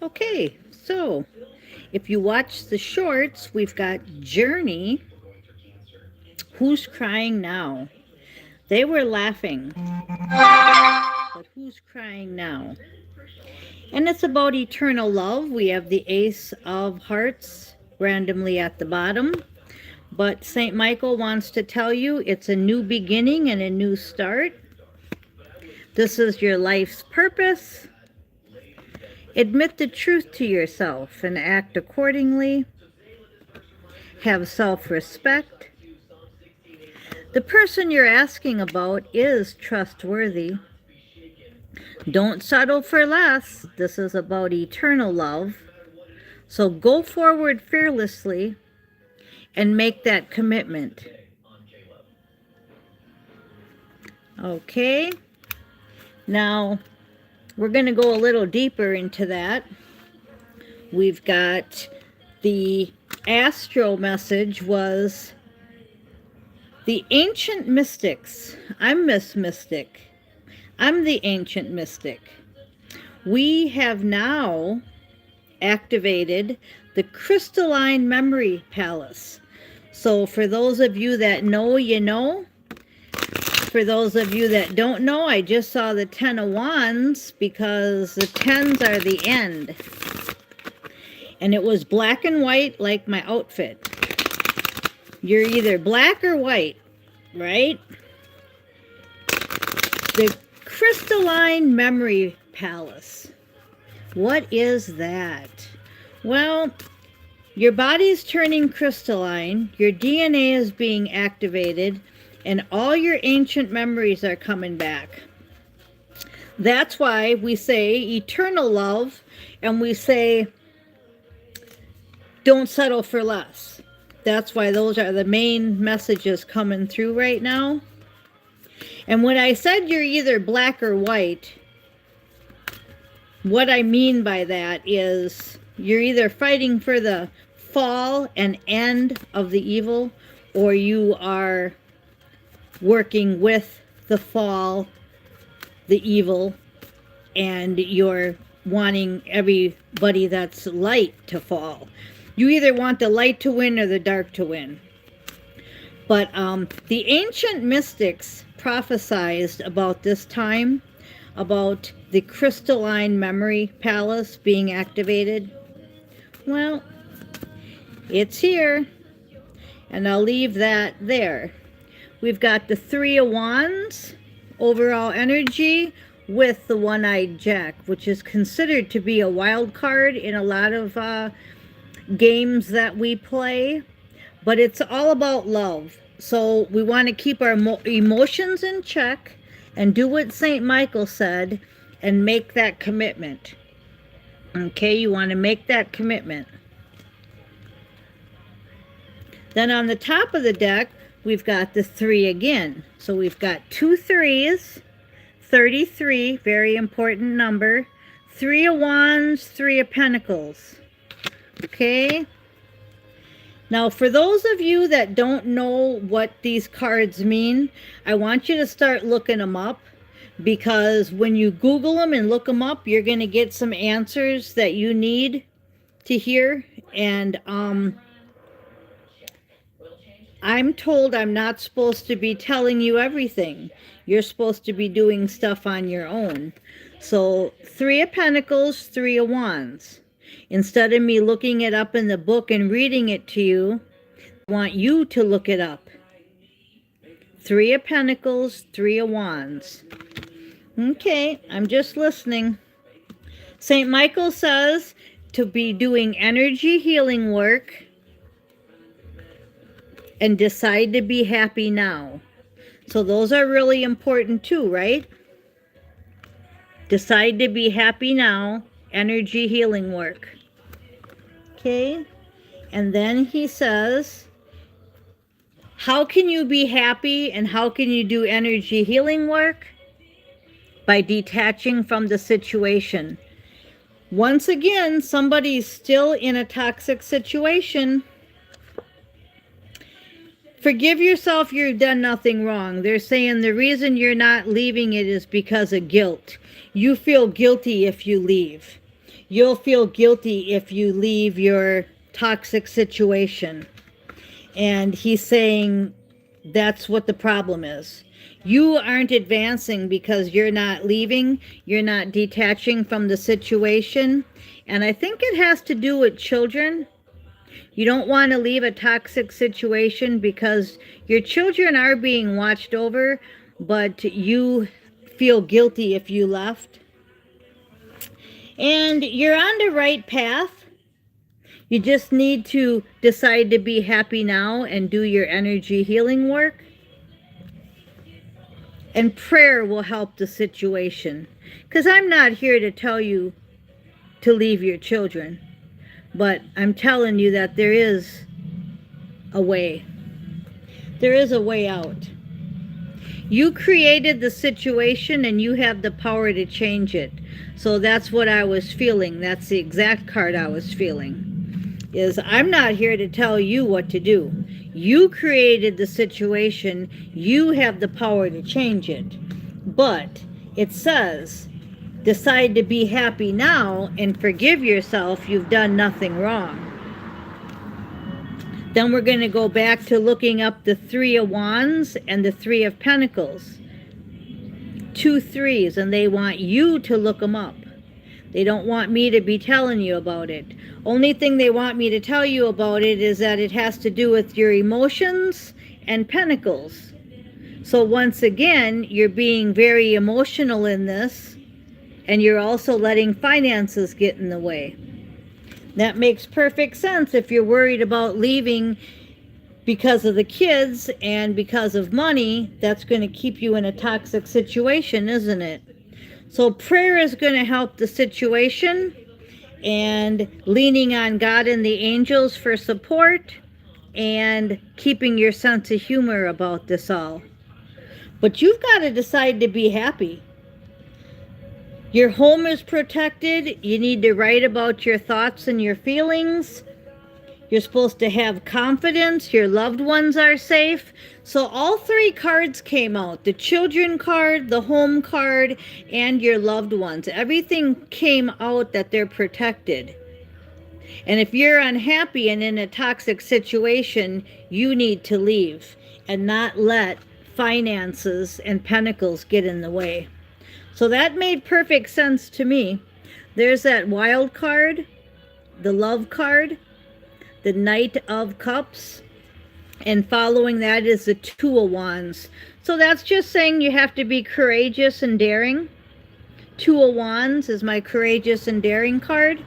Okay, so if you watch the shorts, we've got Journey. Who's crying now? They were laughing, but who's crying now? And it's about eternal love. We have the Ace of Hearts randomly at the bottom. But St. Michael wants to tell you it's a new beginning and a new start. This is your life's purpose. Admit the truth to yourself and act accordingly. Have self-respect. The person you're asking about is trustworthy. Don't settle for less. This is about eternal love. So go forward fearlessly and make that commitment. Okay. Now, we're going to go a little deeper into that. We've got the astral message was the ancient mystics. I'm Miss Mystic. I'm the ancient mystic. We have now activated the crystalline memory palace. So for those of you that know, you know. For those of you that don't know, I just saw the 10 of Wands because the 10s are the end. And it was black and white like my outfit. You're either black or white, right? The crystalline memory palace. What is that? Well, your body's turning crystalline, your DNA is being activated, and all your ancient memories are coming back. That's why we say eternal love, and we say don't settle for less. That's why those are the main messages coming through right now. And when I said you're either black or white, what I mean by that is you're either fighting for the fall and end of the evil, or you are working with the fall, the evil, and you're wanting everybody that's light to fall. You either want the light to win or the dark to win. But the ancient mystics prophesized about this time, about the crystalline memory palace being activated. Well, it's here, and I'll leave that there. We've got the 3 of Wands, overall energy, with the one-eyed Jack, which is considered to be a wild card in a lot of games that we play. But it's all about love. So we want to keep our emotions in check and do what St. Michael said and make that commitment. Okay, you want to make that commitment. Then on the top of the deck, we've got the 3 again. So we've got 2 3s, 33, very important number, 3 of Wands, 3 of Pentacles. Okay. Now, for those of you that don't know what these cards mean, I want you to start looking them up, because when you Google them and look them up, you're going to get some answers that you need to hear. And I'm told I'm not supposed to be telling you everything. You're supposed to be doing stuff on your own. So 3 of Pentacles, 3 of Wands. Instead of me looking it up in the book and reading it to you, I want you to look it up. 3 of Pentacles, 3 of Wands. Okay, I'm just listening. St. Michael says to be doing energy healing work and decide to be happy now. So those are really important too, right? Decide to be happy now, energy healing work. Okay, and then he says, how can you be happy and how can you do energy healing work? By detaching from the situation. Once again, somebody's still in a toxic situation. Forgive yourself, you've done nothing wrong. They're saying the reason you're not leaving it is because of guilt. You feel guilty if you leave. you'll feel guilty if you leave your toxic situation. And he's saying that's what the problem is. You aren't advancing because you're not leaving, you're not detaching from the situation. And I think it has to do with children. You don't want to leave a toxic situation because your children are being watched over, but you feel guilty if you left. And you're on the right path. You just need to decide to be happy now and do your energy healing work. And prayer will help the situation. Because I'm not here to tell you to leave your children. But I'm telling you that there is a way. There is a way out. You created the situation and you have the power to change it. So that's what I was feeling. That's the exact card I was feeling. Is I'm not here to tell you what to do. You created the situation. You have the power to change it. But it says, decide to be happy now and forgive yourself. You've done nothing wrong. Then we're going to go back to looking up the Three of Wands and the Three of Pentacles. 2 threes, and they want you to look them up. They don't want me to be telling you about it. Only thing they want me to tell you about it is that it has to do with your emotions and pentacles. So once again, you're being very emotional in this, and you're also letting finances get in the way. That makes perfect sense if you're worried about leaving because of the kids and because of money. That's going to keep you in a toxic situation, isn't it? So prayer is going to help the situation, and leaning on God and the angels for support, and keeping your sense of humor about this all. But you've got to decide to be happy. Your home is protected. You need to write about your thoughts and your feelings. You're supposed to have confidence. Your loved ones are safe. So all 3 cards came out. The children card, the home card, and your loved ones. Everything came out that they're protected. And if you're unhappy and in a toxic situation, you need to leave and not let finances and pentacles get in the way. So that made perfect sense to me. There's that wild card, the love card, the Knight of Cups, and following that is the Two of Wands. So that's just saying you have to be courageous and daring. Two of Wands is my courageous and daring card.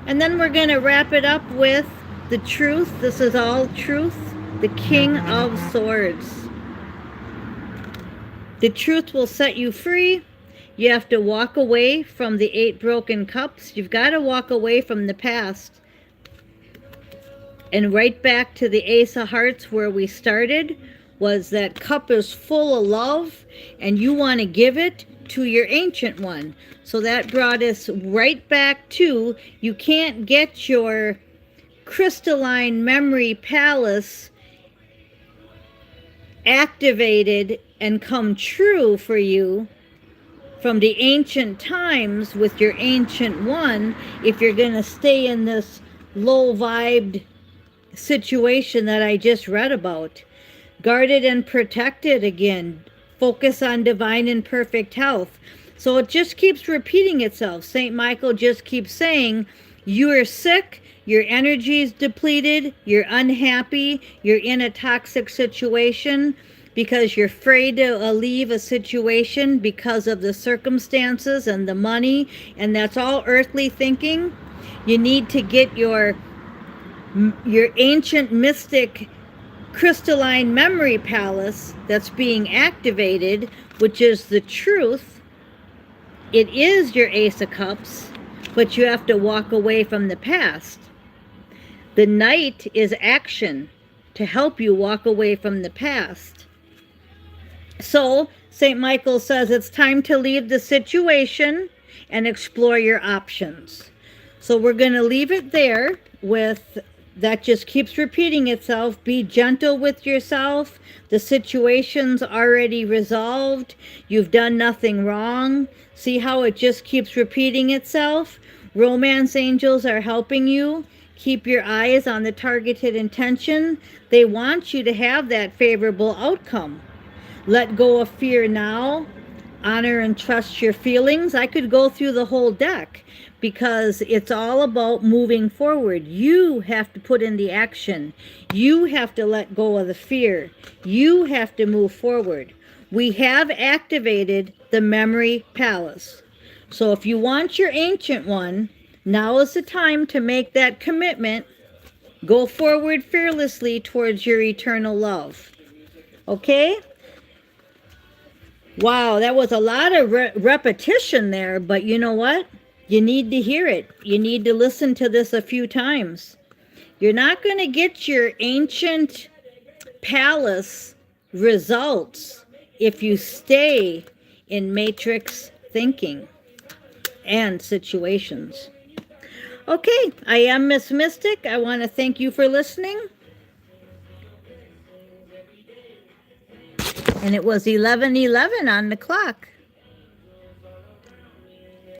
And then we're going to wrap it up with the Truth. This is all truth. The King of Swords. The truth will set you free. You have to walk away from the 8 broken cups. You've got to walk away from the past. And right back to the Ace of Hearts where we started, was that cup is full of love and you want to give it to your Ancient One. So that brought us right back to, you can't get your crystalline memory palace activated and come true for you from the ancient times with your Ancient One if you're going to stay in this low-vibed situation that I just read about. Guarded and protected again. Focus on divine and perfect health. So it just keeps repeating itself. St. Michael just keeps saying, you are sick, your energy is depleted, you're unhappy, you're in a toxic situation because you're afraid to leave a situation because of the circumstances and the money, and that's all earthly thinking. You need to get your ancient mystic crystalline memory palace that's being activated, which is the truth. It is your Ace of Cups, but you have to walk away from the past. The Knight is action to help you walk away from the past. So St. Michael says it's time to leave the situation and explore your options. So we're going to leave it there with that. Just keeps repeating itself. Be gentle with yourself. The situation's already resolved. You've done nothing wrong. See how it just keeps repeating itself? Romance angels are helping you. Keep your eyes on the targeted intention. They want you to have that favorable outcome. Let go of fear now. Honor and trust your feelings. I could go through the whole deck because it's all about moving forward. You have to put in the action. You have to let go of the fear. You have to move forward. We have activated the memory palace. So if you want your ancient one, now is the time to make that commitment. Go forward fearlessly towards your eternal love. Okay? Wow, that was a lot of repetition there, but you know what? You need to hear it. You need to listen to this a few times. You're not going to get your ancient palace results if you stay in matrix thinking and situations. Okay, I am Miss Mystic. I want to thank you for listening. And it was 11:11 on the clock.